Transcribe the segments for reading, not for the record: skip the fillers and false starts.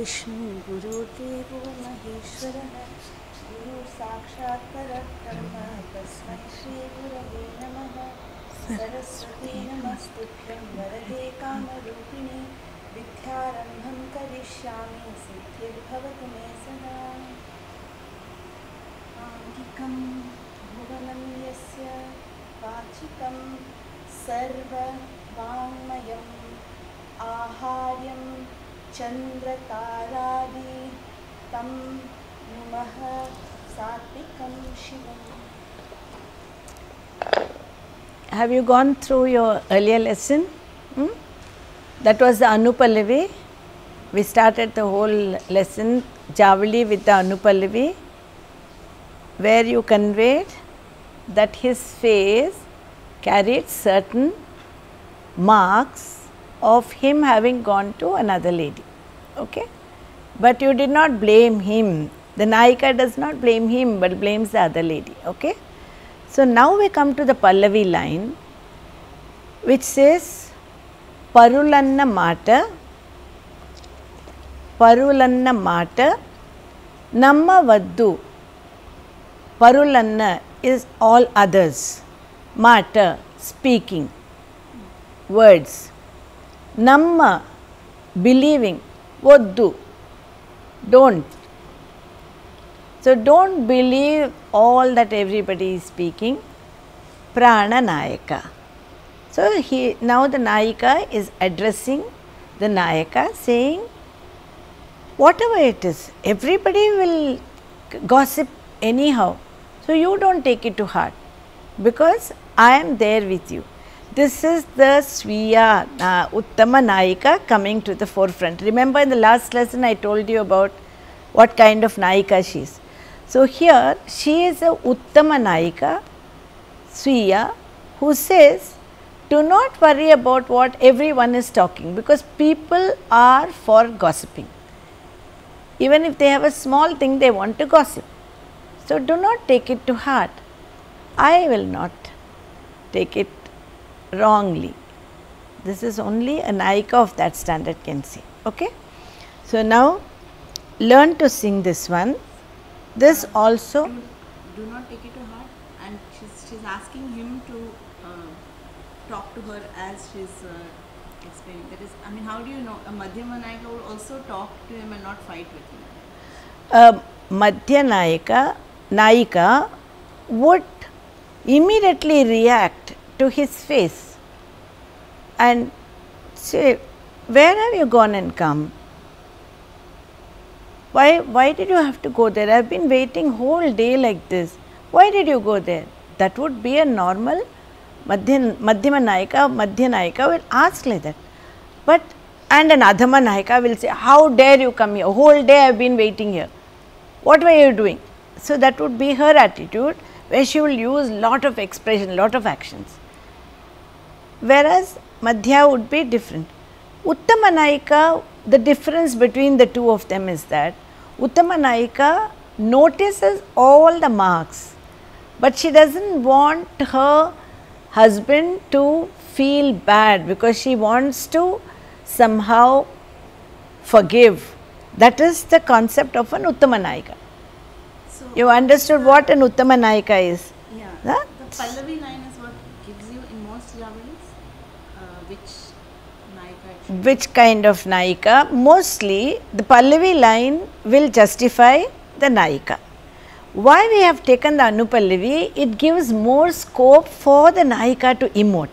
विष्णु गुरुर्देवो महेश्वरः गुरु साक्षात् परब्रह्म तस्मै श्री गुरवे नमः। सरस्वती नमस्तुभ्यं वरदे कामरूपिणे विद्यारम्भं करिष्यामि सिद्धिर्भवतु मे सदा। आङ्गिकं भुवनं यस्य वाचिकं सर्ववाङ्मयम् आहार्यं चन्द्रतारादि तं नुमः सात्विकं शिवम्। Have you gone through your earlier lesson? That was the Anupallavi. We started the whole lesson, Javli, with the Anupallavi, where you conveyed that his face carried certain marks of him having gone to another lady, okay? But you did not blame him. The Nayika does not blame him, but blames the other lady, okay? So now we come to the Pallavi line, which says, Parulanna Mata, Namma Vaddu. Parulanna is all others, Mata, speaking, words. Namma, believing, Vaddu, don't. So don't believe all that everybody is speaking. Prana Nayaka. So now the Nayika is addressing the Nayaka, saying, whatever it is, everybody will gossip anyhow. So you don't take it to heart, because I am there with you. This is the Sviya Uttama Nayika coming to the forefront. Remember, in the last lesson I told you about what kind of Nayika she is. So here she is a Uttama Nayika, Sviya, who says, do not worry about what everyone is talking, because people are for gossiping. Even if they have a small thing, they want to gossip. So do not take it to heart. I will not take it wrongly. This is only a Nayika of that standard can say, okay? So now learn to sing this one. This also. Do not take it to heart, and she's asking him to talk to her as she's explaining. That is, I mean, how do you know a Madhyama Nayika will also talk to him and not fight with him? Madhya Nayika would immediately react to his face and say, where have you gone and come? Why did you have to go there? I have been waiting whole day like this. Why did you go there? That would be a normal Madhyama Nayika will ask like that. But, and an Adhama Nayika will say, how dare you come here? Whole day I have been waiting here. What were you doing? So that would be her attitude, where she will use lot of expression, lot of actions. Whereas Madhya would be different. Uttama Nayika, the difference between the two of them is that Uttama Nayika notices all the marks, but she doesn't want her husband to feel bad, because she wants to somehow forgive. That is the concept of an Uttama Nayika. So you understood what an Uttama Nayika is? Yeah. Huh? The Pallavi line is what gives you in most Javalis. Which Nayika actually? Which kind of Nayika? Mostly the Pallavi line will justify the Nayika. Why we have taken the Anupallavi? It gives more scope for the Nayika to emote.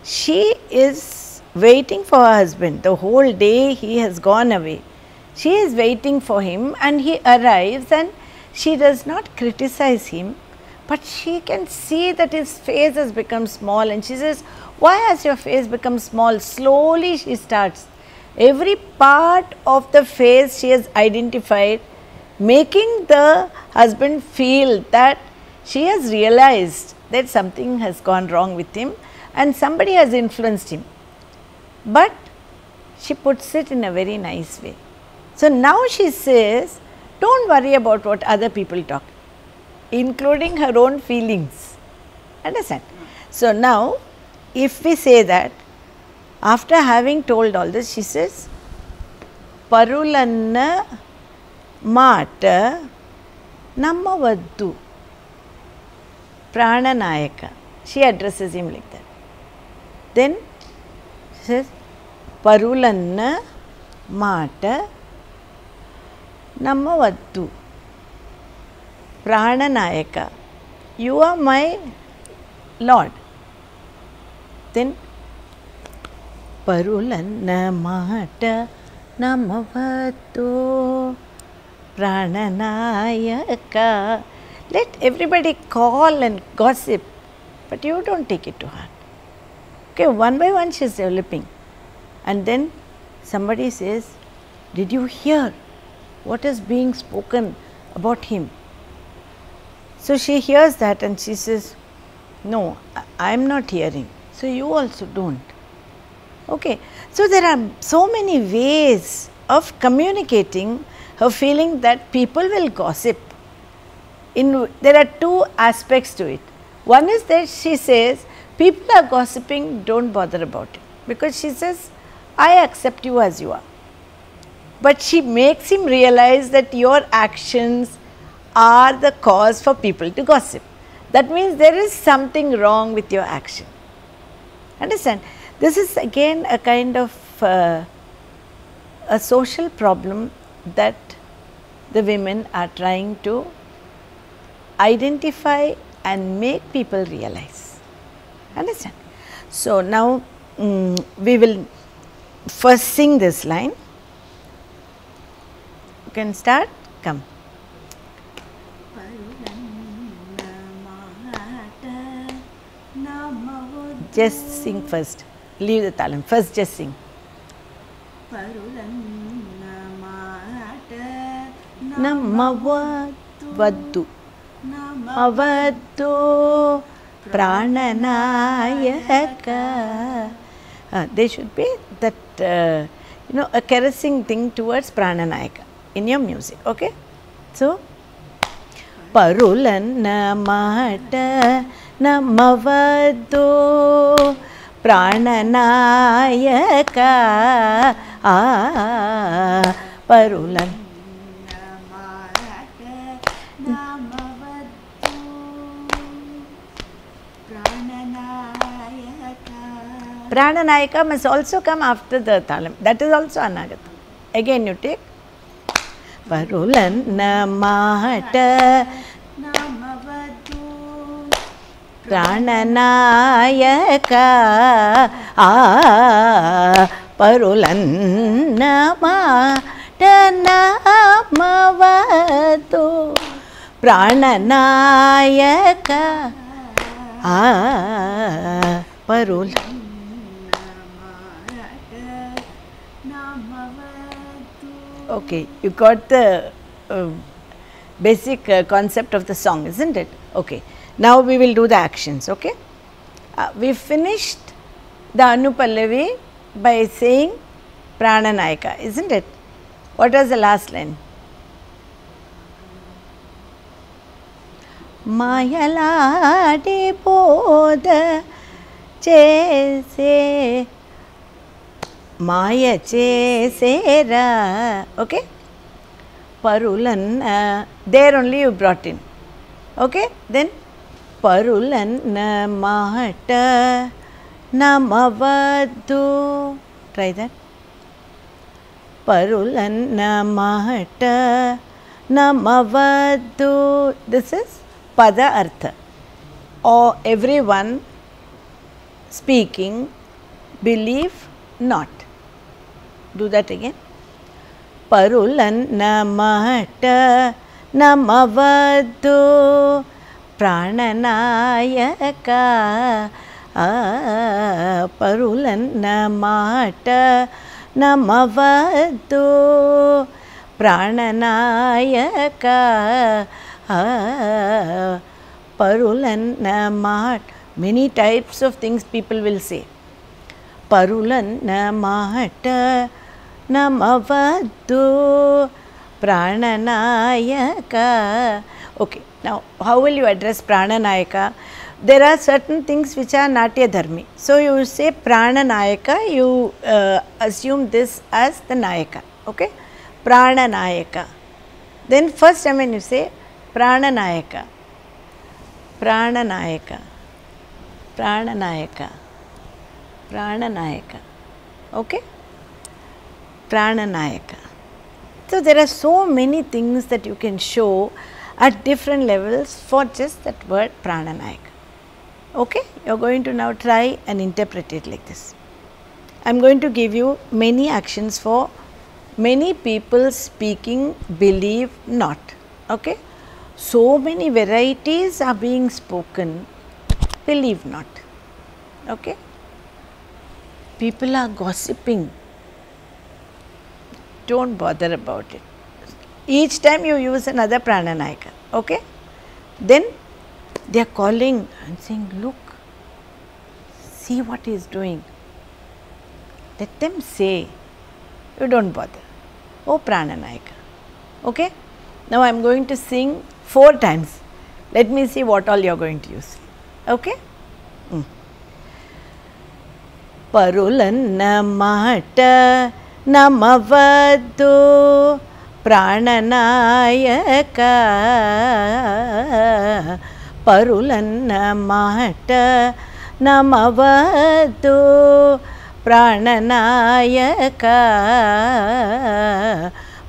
She is waiting for her husband. The whole day he has gone away. She is waiting for him, and he arrives, and she does not criticize him, but she can see that his face has become small, and she says, why has your face become small? Slowly she starts. Every part of the face she has identified, making the husband feel that she has realized that something has gone wrong with him and somebody has influenced him. But she puts it in a very nice way. So now she says, don't worry about what other people talk, including her own feelings. Understand? So now, if we say that, after having told all this, she says, ಪರುಲನ್ನ ಮಾಟ ನಮ್ಮವದ್ದು ಪ್ರಾಣನಾಯಕ. She addresses him like that. Then she says, ಪರುಲನ್ನ ಮಾಟ ನಮ್ಮವದ್ದು ಪ್ರಾಣನಾಯಕ. You are my Lord. Then ಪರುಲನ್ನ ಮಾಟ ನಮ್ಮವದ್ದು ಪ್ರಾಣನಾಯಕ. Let everybody call and gossip, but you don't take it to heart. Okay, one by one she is developing. And then somebody says, did you hear what is being spoken about him? So she hears that and she says, no, I am not hearing. So you also don't. Okay, so there are so many ways of communicating her feeling that people will gossip. There are two aspects to it. One is that she says, people are gossiping, don't bother about it. Because she says, I accept you as you are. But she makes him realize that your actions are the cause for people to gossip. That means there is something wrong with your action. Understand? This is again a kind of a social problem that the women are trying to identify and make people realize. Understand? So now we will first sing this line. You can start. Come. Just sing first. Leave the talam. First just sing. Namavaddu avaddu prananayaka. There should be that a caressing thing towards prananayaka in your music. Okay? So parulanna mata namavaddu prananayaka. Parulan Prananayaka must also come after the talam. That is also anagata. Again you take Parulanna mata Prananayaka. Parulanna mata namavadu Prananayaka. Parulanna. Okay, you got the basic concept of the song, isn't it? Okay, now we will do the actions. Okay, we finished the Anupallavi by saying Prananayaka, isn't it? What was the last line? Mayaladi bodha chese Maya chesera. Okay? Parulanna. There only you brought in. Okay? Then Parulanna mahata namavaddu. Try that. Parulanna mahata namavaddu. This is pada artha. Or everyone speaking, believe not. Do that again. Parulanna mahata namavaddu prananayaka. Parulanna mahata namavaddu prananayaka. Parulanna mahata. Many types of things people will say. Parulanna mahata namavaddu prananayaka. Okay, now how will you address prananayaka? There are certain things which are natya dharmi. So you say prananayaka, you assume this as the nayaka. Okay. Prananayaka. Then first time when you say Prananayaka, Prananayaka, Prananayaka, Prananayaka, okay? Prananayaka. So there are so many things that you can show at different levels for just that word Prananayaka. Okay? You are going to now try and interpret it like this. I am going to give you many actions for many people speaking, believe not. Okay? So many varieties are being spoken, believe not. Okay? People are gossiping. Don't bother about it. Each time you use another Prananayaka. Okay? Then they are calling and saying, look, see what he is doing. Let them say, you don't bother. Oh, Prananayaka. Okay? Now I am going to sing 4 times. Let me see what all you are going to use. Okay? Parulanna mata namavaddu Prananayaka. Parulanna mata namavaddu Prananayaka.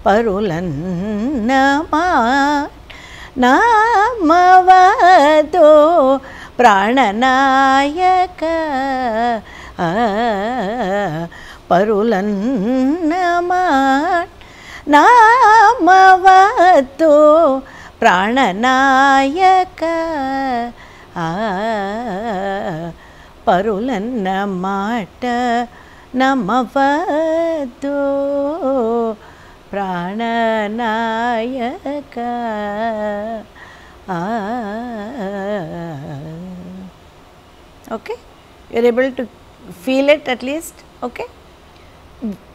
Parulanna mata namavaddu Prananayaka. Parulanna mata namavaddu Prananayaka. Parulanna mata namavaddu Prananayaka. Okay? You are able to feel it at least? Okay?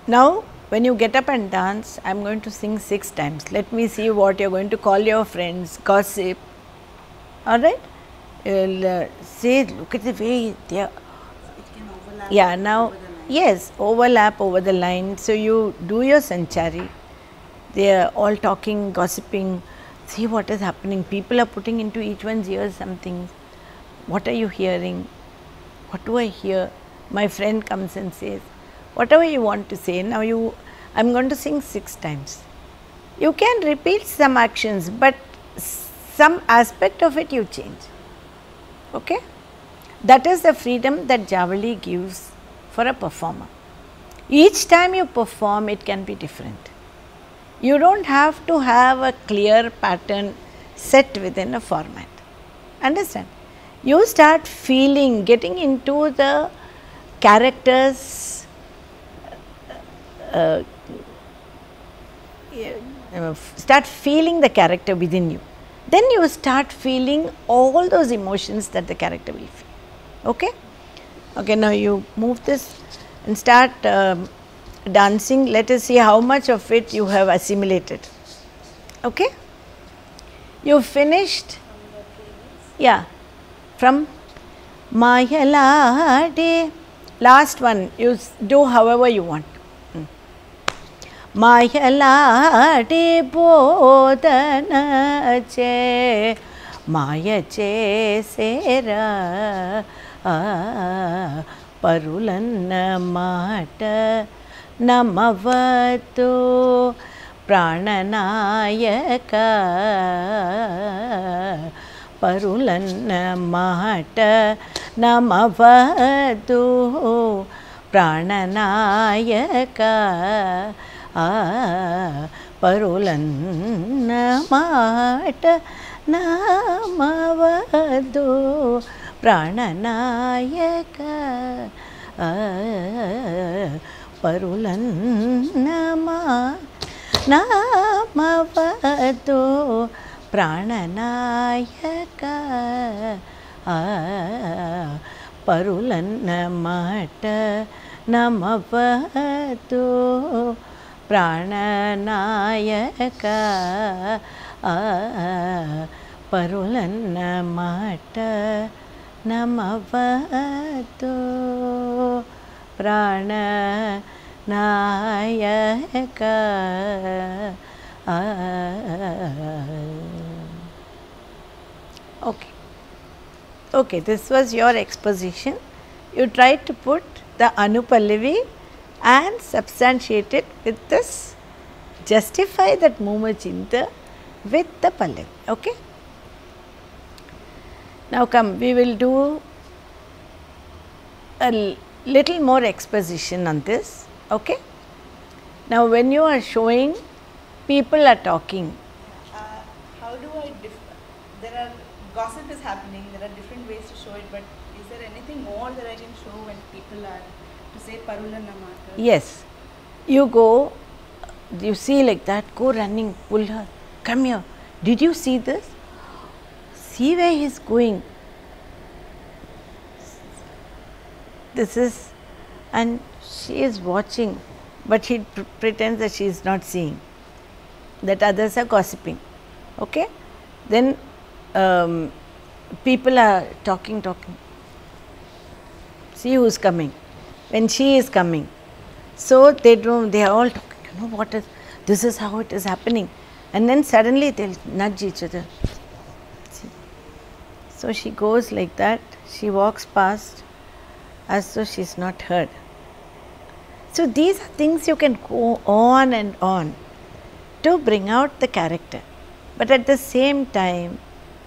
Now, when you get up and dance, I am going to sing 6 times. Let me see what you are going to call your friends, gossip. Alright? You will say, look at the way they are. It can overlap. Yeah, now, over the line. yes, overlap over the line. So, you do your sanchari. They are all talking, gossiping. See what is happening. People are putting into each one's ears something. What are you hearing? What do I hear? My friend comes and says, whatever you want to say. Now, I am going to sing 6 times. You can repeat some actions, but some aspect of it you change. Okay? That is the freedom that Javali gives for a performer. Each time you perform, it can be different. You don't have to have a clear pattern set within a format. Understand? You start feeling, getting into the characters, start feeling the character within you. Then you start feeling all those emotions that the character will feel. Okay? Okay, now you move this and start dancing. Let us see how much of it you have assimilated. Okay? You finished? Yeah. From Mayalade. Last one, you do however you want. Mayalade bodhana che Maya che sera Parulanna mata namavatu Prananayaka. Parulanna mata namavatu Prananayaka. Parulanna mata namavatu Prananayaka. Parulanna mata namavatu Prananayaka. Parulanna mata namavatu Prananayaka. Parulanna mata namavatu Prananayaka. Nayaka. Okay. Okay, this was your exposition. You tried to put the Anupallavi and substantiate it with this, justify that Mumachinta with the Pallavi. Okay. Now come, we will do a little more exposition on this. Okay. Now when you are showing, people are talking. How do I there are gossip is happening, there are different ways to show it, but is there anything more that I can show when people are to say Parulana Mata? Yes, you go, you see like that, go running, pull her, come here, did you see this? See where he is going. This is, and she is watching, but she pretends that she is not seeing, that others are gossiping. Okay? Then people are talking. See who is coming. When she is coming, so they are all talking. You know what is, this is how it is happening, and then suddenly they will nudge each other. See? So she goes like that. She walks past as though she is not heard. So these are things you can go on and on to bring out the character, but at the same time,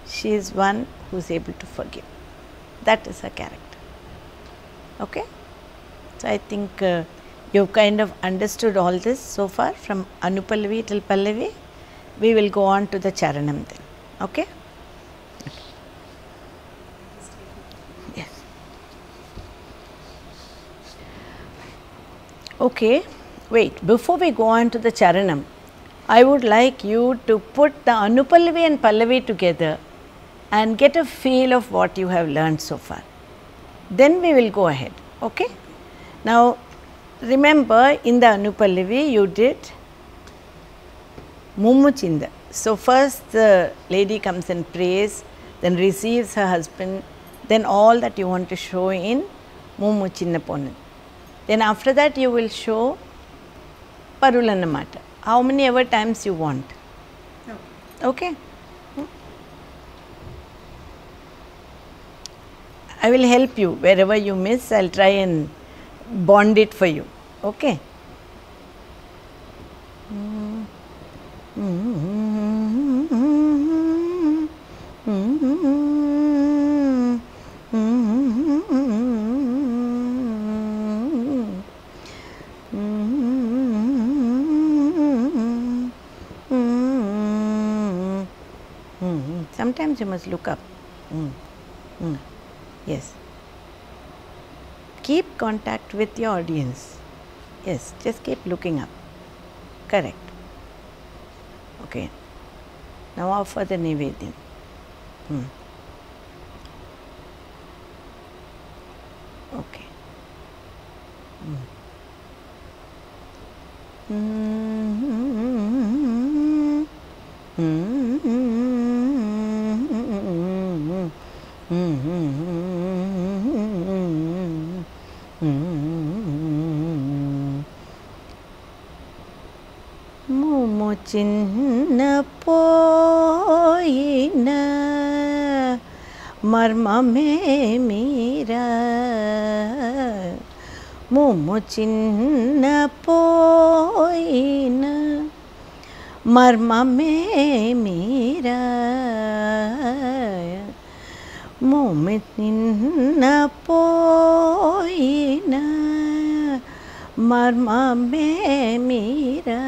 she is one who is able to forgive. That is her character. Okay? So I think you have kind of understood all this so far from Anupallavi till Pallavi. We will go on to the Charanam then. Okay? Yes. Okay. Wait, before we go on to the Charanam, I would like you to put the Anupallavi and Pallavi together and get a feel of what you have learned so far. Then we will go ahead. Okay? Now, remember in the Anupallavi you did Mumuchinda. So, first the lady comes and prays, then receives her husband, then all that you want to show in Mumuchinna Ponnan. Then after that you will show Parulana Mata. How many ever times you want. Okay? I will help you. Wherever you miss, I will try and bond it for you. Okay? Sometimes you must look up. Yes. Keep contact with your audience. Yes, just keep looking up. Correct. Okay. Now offer the Nivedyam. Okay. Mumuchinna poyina marmame mira. Mumuchinna poyina marmame mira. Mumuchinna poyina marmame mira.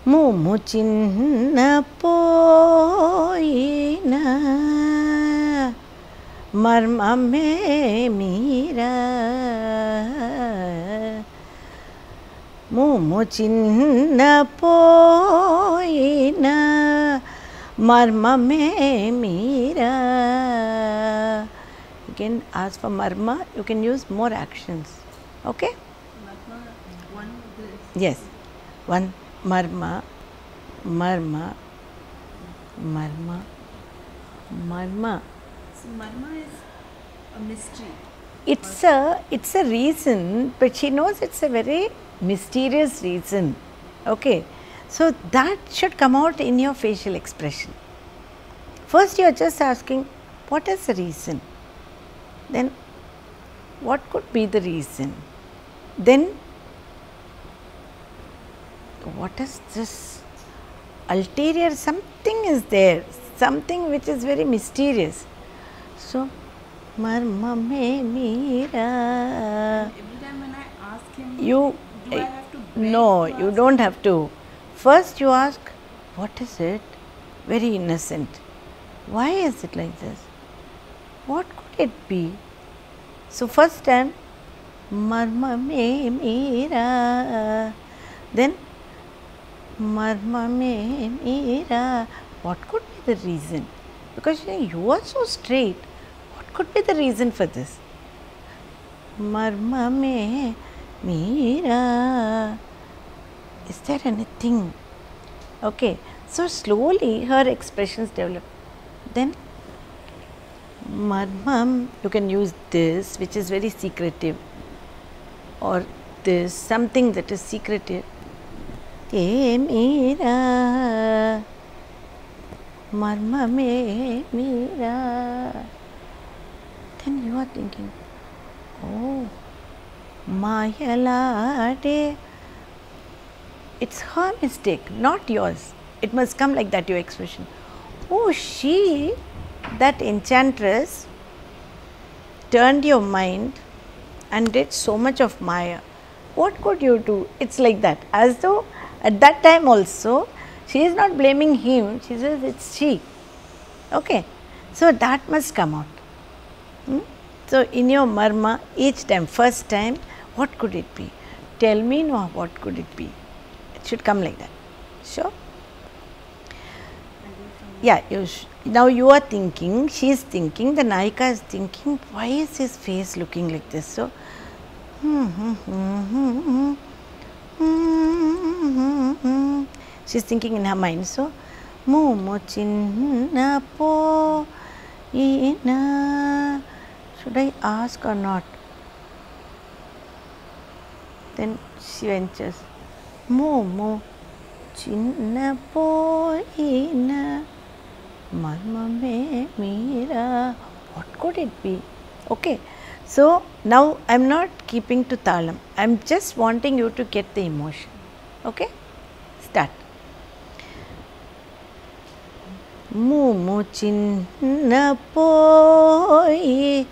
Mumuchinna poyina marmame mira. Mumuchinna poyina marmame mira. You can ask for marma, you can use more actions. Okay? Marma, one this. Yes. One marma, marma, marma, marma. So Marma is a mystery. it's a reason, but she knows it's a very mysterious reason. Okay, so that should come out in your facial expression. First you are just asking, what is the reason? Then what could be the reason? Then what is this ulterior, something is there, something which is very mysterious. So marma me meera. Every time when I ask him, You do I have to beg no, to you ask don't him? have to. First you ask, what is it? Very innocent. Why is it like this? What could it be? So first time, marma me meera. Then marma me meera. What could be the reason? Because you are so straight. What could be the reason for this? Marma me meera. Is there anything? Okay. So slowly her expressions develop. Then marmam, you can use this, which is very secretive, or this, something that is secretive. E meera, marma me meera. Then you are thinking, oh, mayalade. It's her mistake, not yours. It must come like that, your expression. Oh, she, that enchantress, turned your mind and did so much of Maya. What could you do? It's like that. As though at that time also, she is not blaming him, she says it's she. Okay. So that must come out. So in your marma, each time, first time, what could it be? Tell me now, what could it be? It should come like that. Sure? Yeah, now you are thinking, she is thinking, the Nayika is thinking, why is his face looking like this? So, she is thinking in her mind. So, Mumu chinna po ina. Should I ask or not? Then she ventures, Mumu chinna po ina. Marma me meera. What could it be? Okay. So now I am not keeping to talam. I am just wanting you to get the emotion. Okay. Start. Mumu chinna poi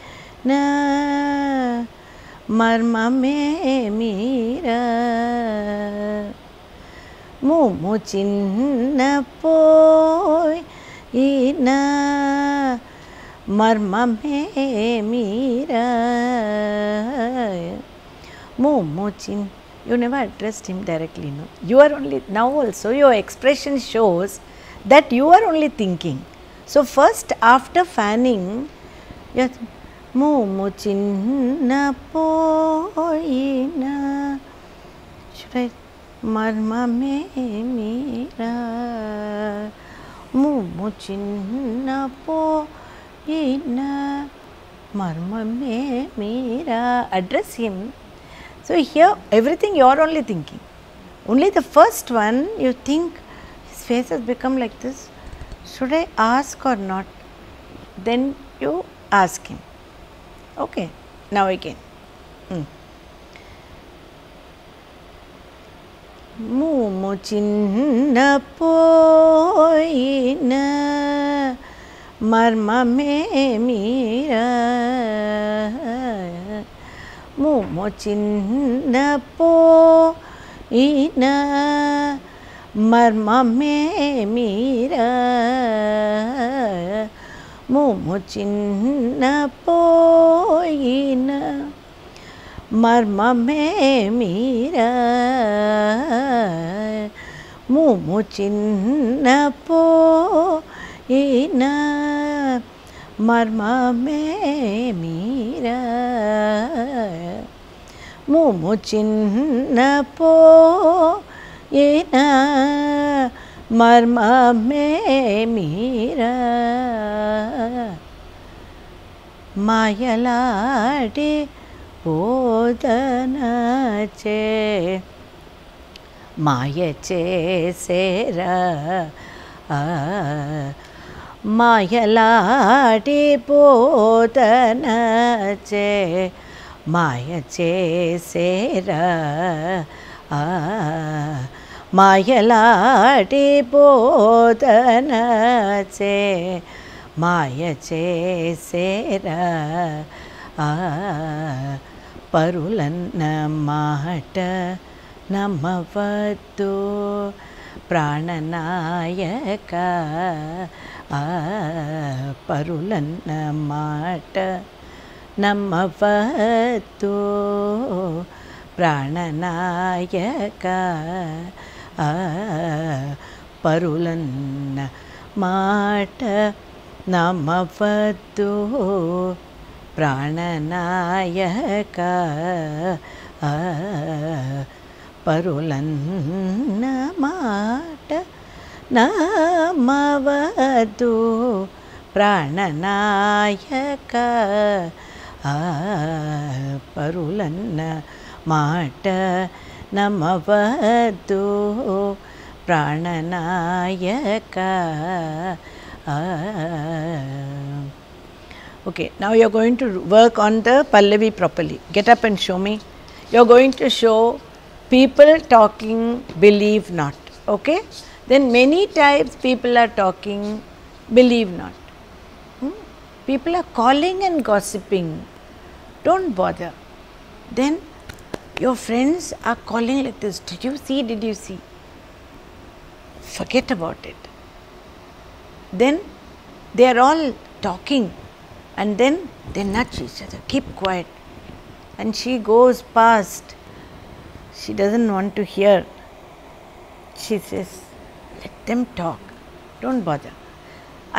na marma me meera. Mumu chinna poi ina marma me meera. Mumu chin. You never addressed him directly, no? You are only, now also your expression shows that you are only thinking. So first after fanning, you are Mumu chinna poina. Should I? Marma me meera. Mumu chinna poina. Marma me meera. Address him. So here everything you are only thinking. Only the first one you think, his face has become like this. Should I ask or not? Then you ask him. Okay. Now again. Mumu chinna poina. Marma me meera. Mumu chinna poina. Marma me meera. Mumu chinna poina. Marma me meera. Mumu chinna poina. Marma me meera. Mumu chinna poina. Marma me meera. మాయలాడి పోదనచే మాయ చేసేరా మాయలాడి పోదనచే మాయ చేసేరా మాయలాడి పోదనచే మాయ చేసేరా పరులన్న మాట నమ్మవద్దు ప్రాణనాయక పరులన్న మాట నమ్మవద్దు ప్రాణనాయక పరులన్న మాట నమ్మవద్దు ప్రాణనాయక పరులన్న మాట నమ్మవద్దు ప్రాణనాయక పరులన్న మాట నమ్మవద్దు ప్రాణనాయక. Okay, now you are going to work on the Pallavi properly. Get up and show me. You are going to show people talking, believe not. Okay? Then many times people are talking, believe not. People are calling and gossiping. Don't bother. Then your friends are calling like this. Did you see? Did you see? Forget about it. Then they are all talking. And then they nudge each other, keep quiet. And she goes past. She doesn't want to hear. She says, let them talk. Don't bother.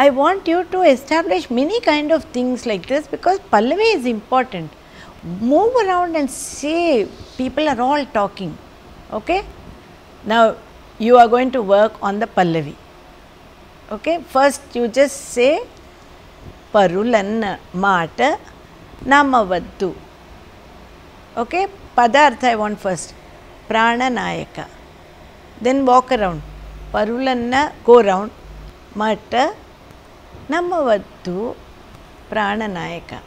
I want you to establish many kind of things like this because Pallavi is important. Move around and say people are all talking. Okay? Now you are going to work on the Pallavi. Okay? First you just say పరులన్న మాట నమ్మవద్దు. Okay, Padartha I want first. Prananayaka. Then walk around. Parulanna go round. Mata Namavaddu Prananayaka.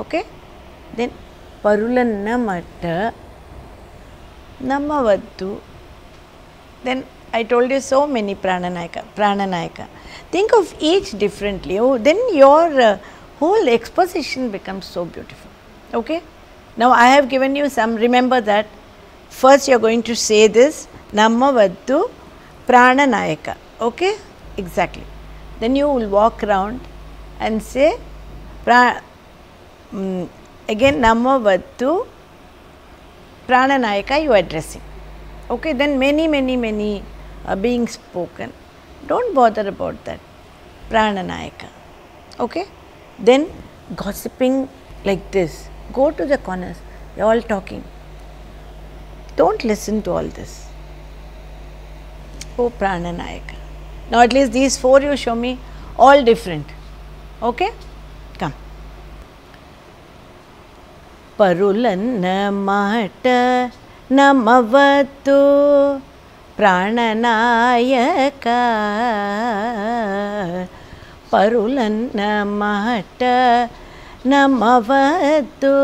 Okay. Then Parulanna Mata Namavaddu. Then I told you so many Prananayaka. Think of each differently. Oh, then your whole exposition becomes so beautiful. Okay. Now I have given you some. Remember that. First you are going to say this Namavaddu Prananayaka. Okay. Exactly. Then you will walk around and say again Namavaddu Prananayaka you are addressing. Okay. Then many are being spoken. Don't bother about that. Prananayaka. Okay. Then gossiping like this. Go to the corners. They are all talking. Don't listen to all this. Oh, Prananayaka. Now at least these four you show me, all different. Okay. Come. Parulanna mata namavatu ప్రాణనాయక పరులన్న మాట నమ్మవద్దు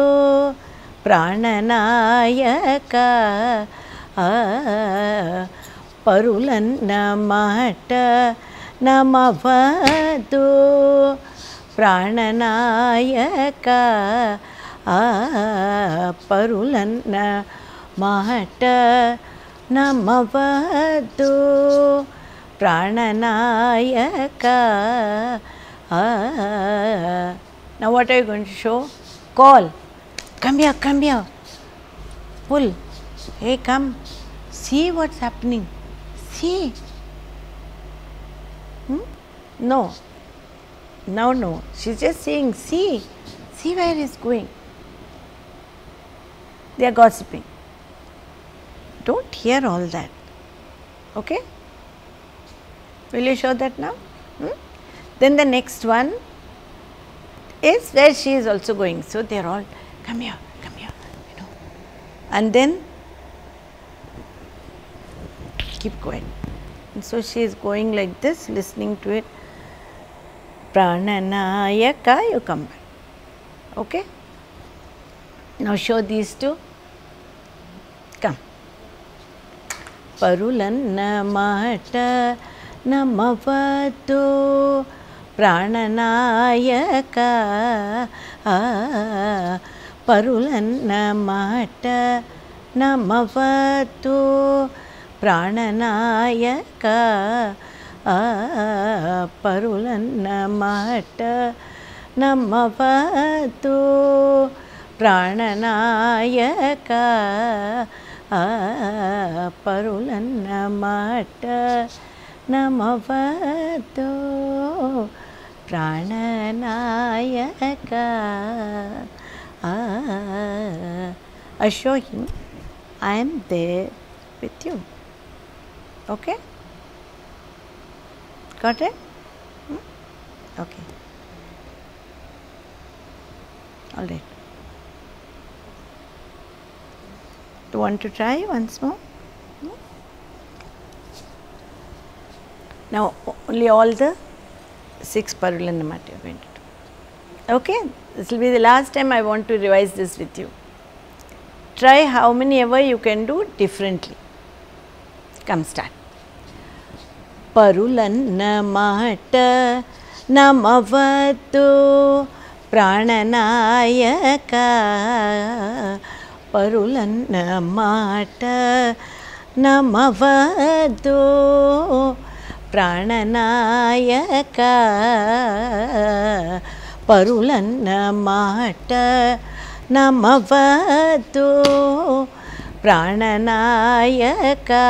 ప్రాణనాయక పరులన్న మాట నమ్మవద్దు ప్రాణనాయక పరులన్న మాట నమ్మవద్దు ప్రాణనాయక. Now what are you going to show? Call. Come here, come here. Pull. Hey, come. See what's happening. See. No. Now no. She's just saying, see. See where he's going. They are gossiping. Don't hear all that. Okay? Will you show that now? Then the next one, is where she is also going. So they are all, come here, you know. And then keep quiet. And so she is going like this, listening to it. Prananayaka, you come back. Okay? Now show these two. Come. Parulanamata namavatu prananayaka. Parulanamata namavatu prananayaka. Parulanamata namavatu prananayaka. Parulanamata namavatu prananayaka. Assure him, I am there with you. Okay? Got it? Okay. All right. Do you want to try once more? Now, only all the 6 Parulanamata you are going to do. Okay? This will be the last time I want to revise this with you. Try how many ever you can do differently. Come, start. Parulanamata namavatu prananayaka. Parulanamata namavatu prananayaka. Parulanamata namavatu prananayaka.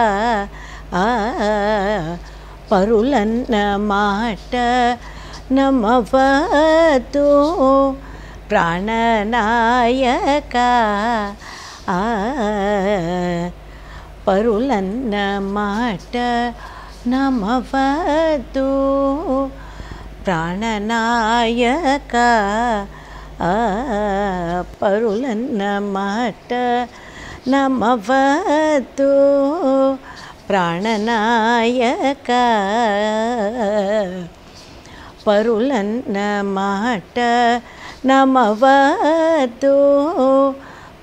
Parulanamata namavatu prananayaka. Parulanamata namavatu prananayaka. Parulanamata namavatu prananayaka. Parulanamata namavatu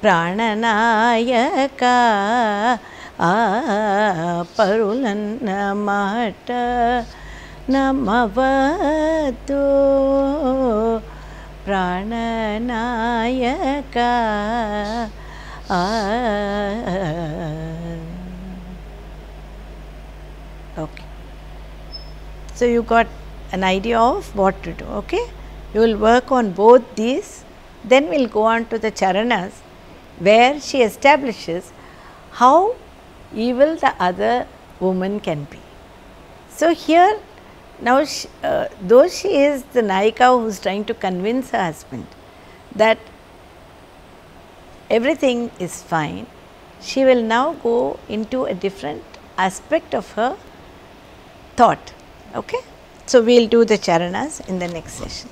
prananayaka. Parulanamata namavatu prananayaka. Okay. So you got an idea of what to do. Okay. You will work on both these. Then we will go on to the charanas, where she establishes how evil the other woman can be. So here, now though she is the Nayika who is trying to convince her husband that everything is fine, she will now go into a different aspect of her thought. Okay? So we will do the charanas in the next session.